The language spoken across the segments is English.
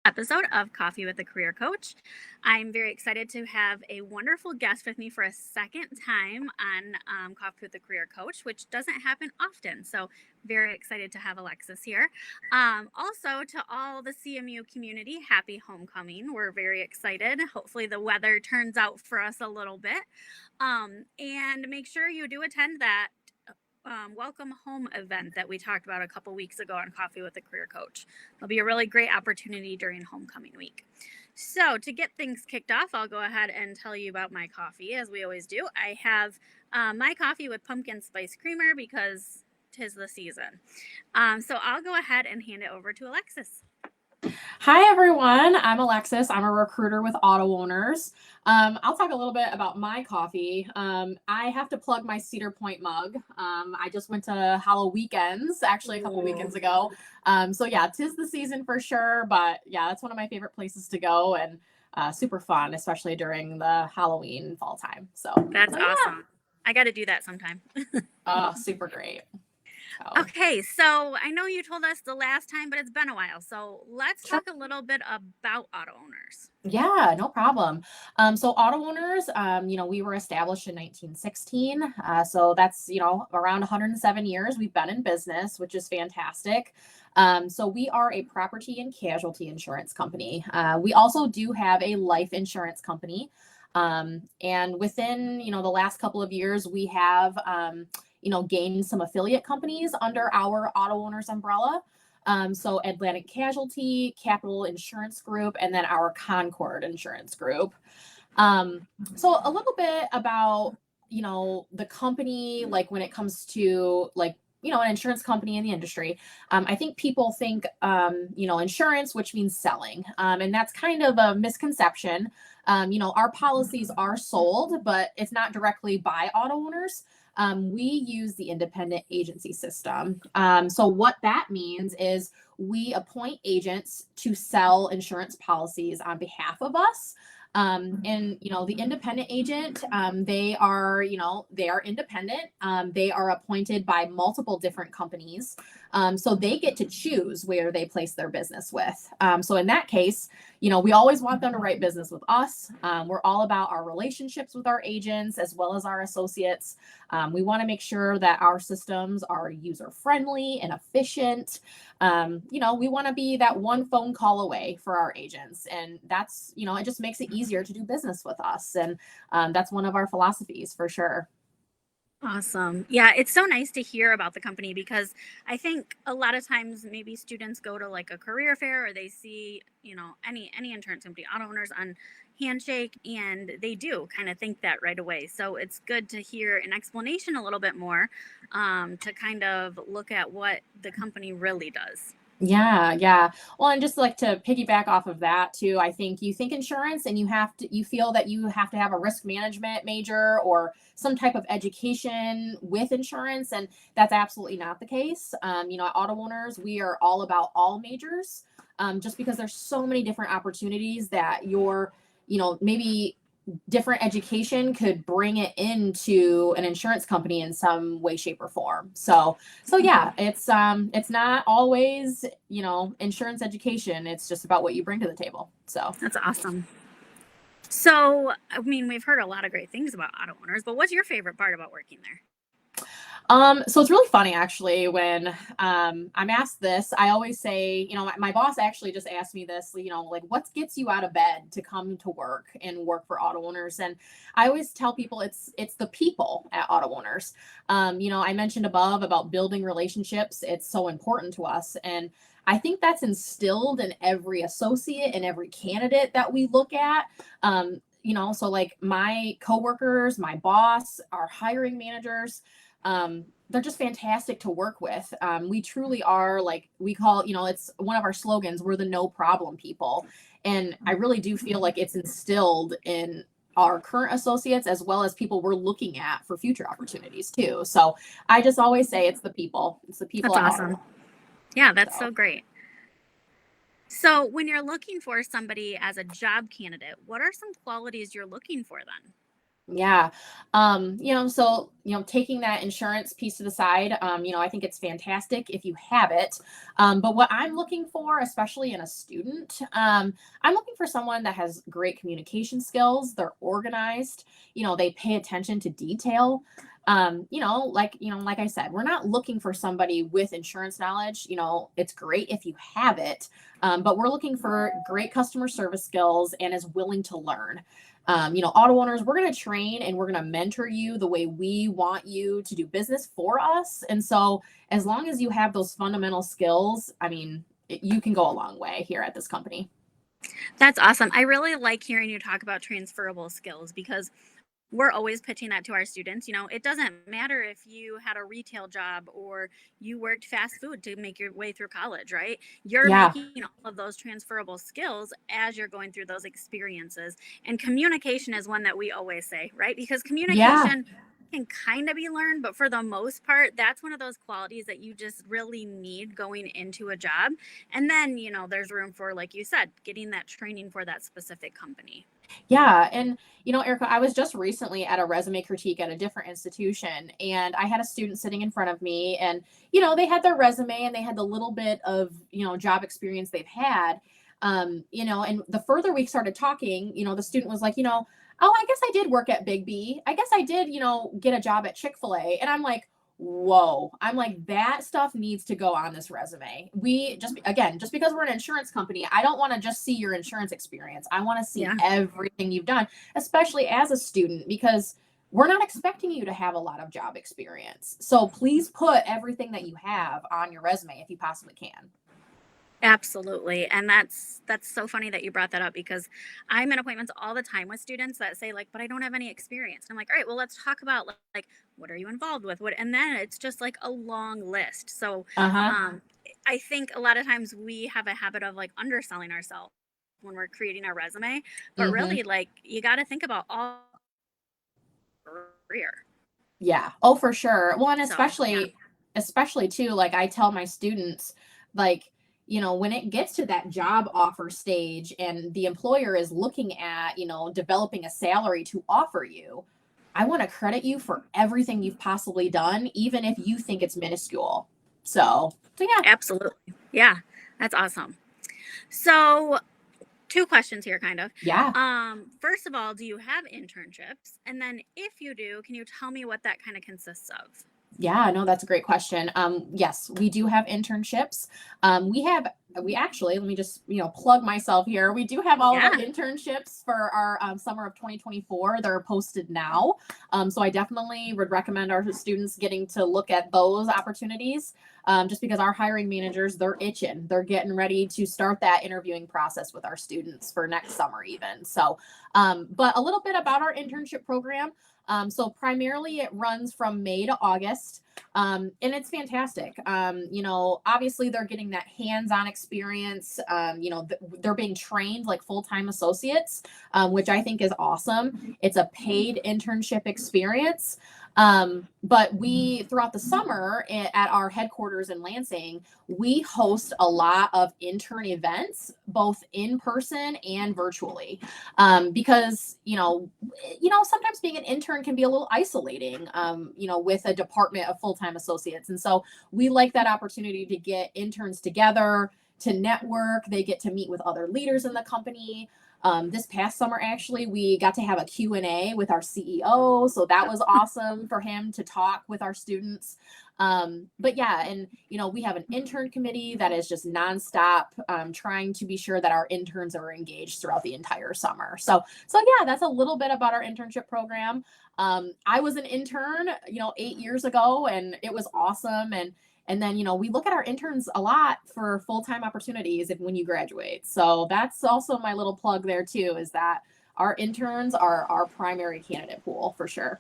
Episode of Coffee with a Career Coach. I'm very excited to have a wonderful guest with me for a second time on Coffee with a Career Coach, which doesn't happen often. So, very excited to have Alexis here. Also, to all the CMU community, happy homecoming. We're very excited. Hopefully, the weather turns out for us a little bit. And make sure you do attend that welcome home event that we talked about a couple weeks ago on Coffee with a Career Coach. It'll be a really great opportunity during homecoming week. So, to get things kicked off, I'll go ahead and tell you about my coffee, as we always do. I have my coffee with pumpkin spice creamer because 'tis the season. So, I'll go ahead and hand it over to Alexis. Hi, everyone. I'm Alexis. I'm a recruiter with Auto Owners. I'll talk a little bit about my coffee. I have to plug my Cedar Point mug. I just went to Halloween weekends, actually a couple weekends ago. So yeah, 'tis the season for sure. But yeah, that's one of my favorite places to go and super fun, especially during the Halloween fall time. That's awesome. I got to do that sometime. Super great. Okay, so I know you told us the last time, but it's been a while. So let's Sure. talk a little bit about auto owners. Yeah, no problem. So Auto Owners, we were established in 1916. So that's, around 107 years we've been in business, which is fantastic. So we are a property and casualty insurance company. We also do have a life insurance company. And within, the last couple of years, we have, gained some affiliate companies under our Auto Owners umbrella. So Atlantic Casualty, Capital Insurance Group, and then our Concord Insurance Group. So a little bit about, the company, like when it comes to an insurance company in the industry. I think people think, insurance, which means selling. And that's kind of a misconception. Our policies are sold, but it's not directly by auto owners. We use the independent agency system. So what that means is we appoint agents to sell insurance policies on behalf of us. And the independent agent, they are independent. They are appointed by multiple different companies. So they get to choose where they place their business with. So in that case, we always want them to write business with us. We're all about our relationships with our agents as well as our associates. We want to make sure that our systems are user friendly and efficient. We want to be that one phone call away for our agents. And that's, it just makes it easier to do business with us. And that's one of our philosophies for sure. Awesome. Yeah, it's so nice to hear about the company because I think a lot of times maybe students go to like a career fair or they see, any insurance company, auto owners on Handshake, and they do kind of think that right away. So it's good to hear an explanation a little bit more to kind of look at what the company really does. Yeah, yeah. Well, and just like to piggyback off of that too, I think you think insurance and you feel that you have to have a risk management major or some type of education with insurance, and that's absolutely not the case. At Auto Owners, we are all about all majors, just because there's so many different opportunities that maybe different education could bring it into an insurance company in some way, shape, or form. So yeah, it's not always, insurance education. It's just about what you bring to the table. So That's awesome. So, I mean, we've heard a lot of great things about auto owners, but what's your favorite part about working there? So it's really funny actually when I'm asked this. I always say, my boss actually just asked me this, like what gets you out of bed to come to work and work for Auto Owners? And I always tell people it's the people at Auto Owners. I mentioned above about building relationships. It's so important to us. And I think that's instilled in every associate and every candidate that we look at. So like my coworkers, my boss, our hiring managers, they're just fantastic to work with. We truly are, like we call, it's one of our slogans, we're the no problem people. And I really do feel like it's instilled in our current associates as well as people we're looking at for future opportunities too. So I just always say it's the people. It's the people. That's awesome. Yeah, that's so great. So, when you're looking for somebody as a job candidate, what are some qualities you're looking for then? Yeah. So, taking that insurance piece to the side, I think it's fantastic if you have it. But what I'm looking for, especially in a student, I'm looking for someone that has great communication skills. They're organized, they pay attention to detail. Like I said, we're not looking for somebody with insurance knowledge. It's great if you have it, but we're looking for great customer service skills and is willing to learn. Auto owners, we're going to train and we're going to mentor you the way we want you to do business for us. And so, as long as you have those fundamental skills, I mean, you can go a long way here at this company. That's awesome. I really like hearing you talk about transferable skills because we're always pitching that to our students. It doesn't matter if you had a retail job or you worked fast food to make your way through college, right? You're Yeah. making all of those transferable skills as you're going through those experiences. And communication is one that we always say, right? Because Yeah. communication can kind of be learned, but for the most part, that's one of those qualities that you just really need going into a job. And then, there's room for, like you said, getting that training for that specific company. Yeah. And, Erica, I was just recently at a resume critique at a different institution, and I had a student sitting in front of me, and, they had their resume and they had the little bit of, job experience they've had. And the further we started talking, the student was like, oh, I guess I did work at Big B. I guess I did, get a job at Chick-fil-A. And I'm like, whoa. I'm like, that stuff needs to go on this resume. Just because we're an insurance company, I don't want to just see your insurance experience. I want to see Yeah. everything you've done, especially as a student, because we're not expecting you to have a lot of job experience. So please put everything that you have on your resume if you possibly can. Absolutely. And that's so funny that you brought that up because I'm in appointments all the time with students that say like, but I don't have any experience. And I'm like, all right, well, let's talk about like what are you involved with? What and then it's just like a long list. So Uh-huh. um I think a lot of times we have a habit of like underselling ourselves when we're creating our resume. But Mm-hmm. really like you gotta think about all career. Yeah. Oh, for sure. Well, and So yeah. especially too, like I tell my students, like, when it gets to that job offer stage and the employer is looking at, developing a salary to offer you, I want to credit you for everything you've possibly done, even if you think it's minuscule. So yeah. Absolutely. Yeah. That's awesome. So two questions here kind of. Yeah. First of all, do you have internships? And then if you do, can you tell me what that kind of consists of? Yeah, no, that's a great question. Yes, we do have internships. We actually, let me just, plug myself here. We do have all of our Yeah. internships for our summer of 2024. They're posted now. So I definitely would recommend our students getting to look at those opportunities, just because our hiring managers, they're itching. They're getting ready to start that interviewing process with our students for next summer even. So, but a little bit about our internship program. So primarily it runs from May to August. And it's fantastic. Obviously they're getting that hands-on experience. They're being trained like full-time associates, which I think is awesome. It's a paid internship experience. But we, throughout the summer at our headquarters in Lansing, we host a lot of intern events, both in person and virtually. Because sometimes being an intern can be a little isolating, with a department of full-time associates. And so we like that opportunity to get interns together, to network. They get to meet with other leaders in the company. This past summer, actually, we got to have a Q&A with our CEO. So that was awesome for him to talk with our students. But yeah, and we have an intern committee that is just nonstop, trying to be sure that our interns are engaged throughout the entire summer. So yeah, that's a little bit about our internship program. I was an intern, 8 years ago, and it was awesome. And then, we look at our interns a lot for full-time opportunities when you graduate. So that's also my little plug there too, is that our interns are our primary candidate pool for sure.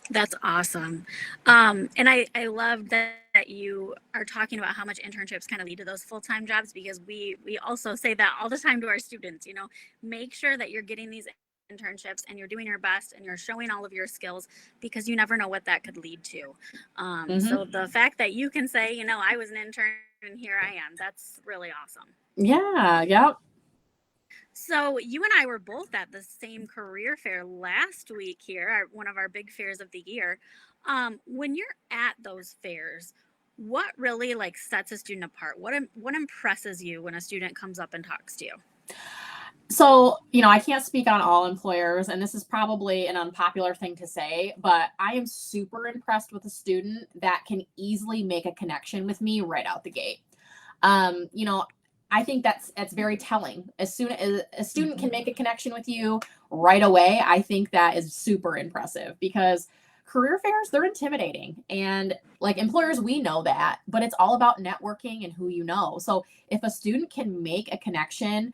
That's awesome. And I love that you are talking about how much internships kind of lead to those full-time jobs because we also say that all the time to our students, make sure that you're getting these internships and you're doing your best and you're showing all of your skills, because you never know what that could lead to. Hmm. So the fact that you can say, I was an intern and here I am, that's really awesome. Yeah. Yep. So you and I were both at the same career fair last week here, one of our big fairs of the year. When you're at those fairs, what really like sets a student apart? What impresses you when a student comes up and talks to you? So, I can't speak on all employers, and this is probably an unpopular thing to say, but I am super impressed with a student that can easily make a connection with me right out the gate. Um, you know, I think that's very telling. As soon as a student can make a connection with you right away, I think that is super impressive because career fairs, they're intimidating. And like employers, we know that, but it's all about networking and who you know. So if a student can make a connection,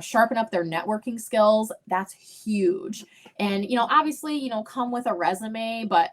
sharpen up their networking skills, that's huge. And, obviously, come with a resume, but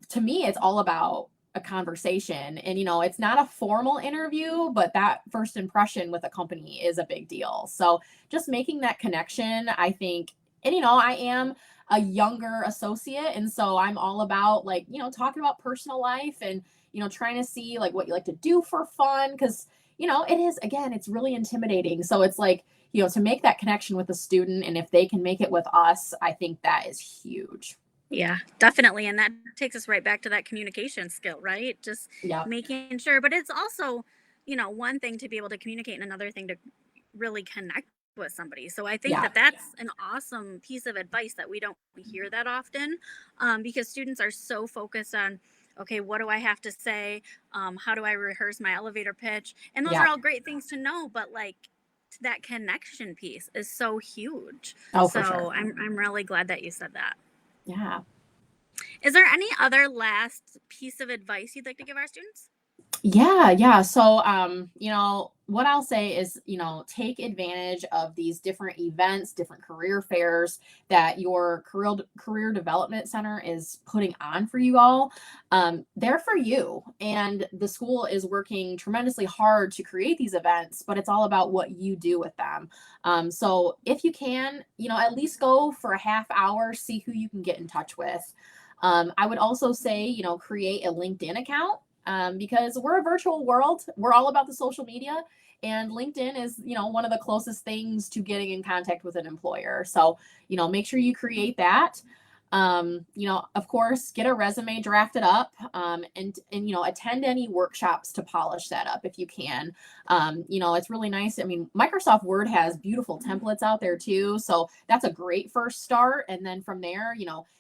to me, it's all about a conversation. And, it's not a formal interview, but that first impression with a company is a big deal. So just making that connection, I think, and, I am a younger associate. And so I'm all about like, talking about personal life and, trying to see like what you like to do for fun. Cause, it is, again, it's really intimidating. So it's like, to make that connection with a student and if they can make it with us, I think that is huge. Yeah, definitely. And that takes us right back to that communication skill, right? Just Yep. making sure, but it's also, one thing to be able to communicate and another thing to really connect with somebody. So I think Yeah. that that's an awesome piece of advice that we don't hear that often, because students are so focused on, okay, what do I have to say? How do I rehearse my elevator pitch? And those are Yeah. all great things to know, but like that connection piece is so huge. Oh, for sure. So I'm really glad that you said that. Yeah. Is there any other last piece of advice you'd like to give our students? Yeah, yeah. So, what I'll say is, take advantage of these different events, different career fairs that your career development center is putting on for you all. They're for you, and the school is working tremendously hard to create these events, but it's all about what you do with them. So, if you can, at least go for a half hour, see who you can get in touch with. I would also say, create a LinkedIn account because we're a virtual world. We're all about the social media, and LinkedIn is, one of the closest things to getting in contact with an employer. So, make sure you create that. Of course, get a resume drafted up, and attend any workshops to polish that up if you can. It's really nice. I mean, Microsoft Word has beautiful templates out there too, so that's a great first start. And then from there,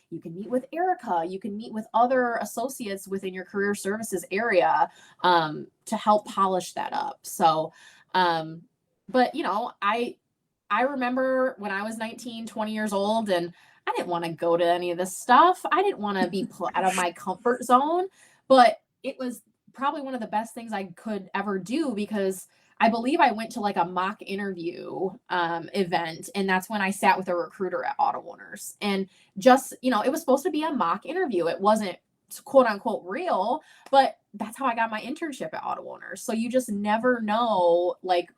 you can meet with Erica, you can meet with other associates within your career services area to help polish that up. So, but I remember when I was 19, 20 years old, and I didn't want to go to any of this stuff. I didn't want to be pulled out of my comfort zone, but it was probably one of the best things I could ever do because I believe I went to like a mock interview event, and that's when I sat with a recruiter at Auto Owners. And just, it was supposed to be a mock interview. It wasn't quote unquote real, but that's how I got my internship at Auto Owners. So you just never know, like,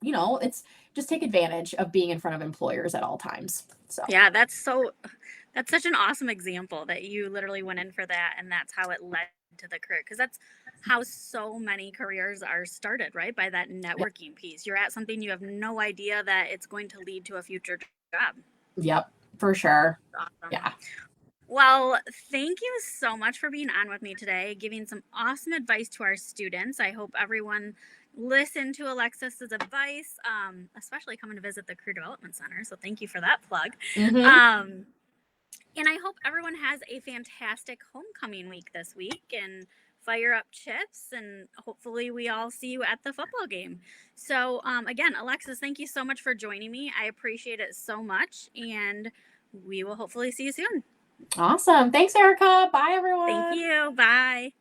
it's just take advantage of being in front of employers at all times. So, Yeah, that's such an awesome example that you literally went in for that and that's how it led to the career, because that's how so many careers are started, right? By that yep, networking piece. You're at something you have no idea that it's going to lead to a future job. yep, for sure. Awesome. Yeah. Well, thank you so much for being on with me today, giving some awesome advice to our students. I hope everyone listened to Alexis's advice, especially coming to visit the Career Development Center. So thank you for that plug. Hmm. Um, and I hope everyone has a fantastic homecoming week this week and fire up chips. And hopefully, we all see you at the football game. So, again, Alexis, thank you so much for joining me. I appreciate it so much. And we will hopefully see you soon. Awesome. Thanks, Erica. Bye, Thank everyone. you. Bye.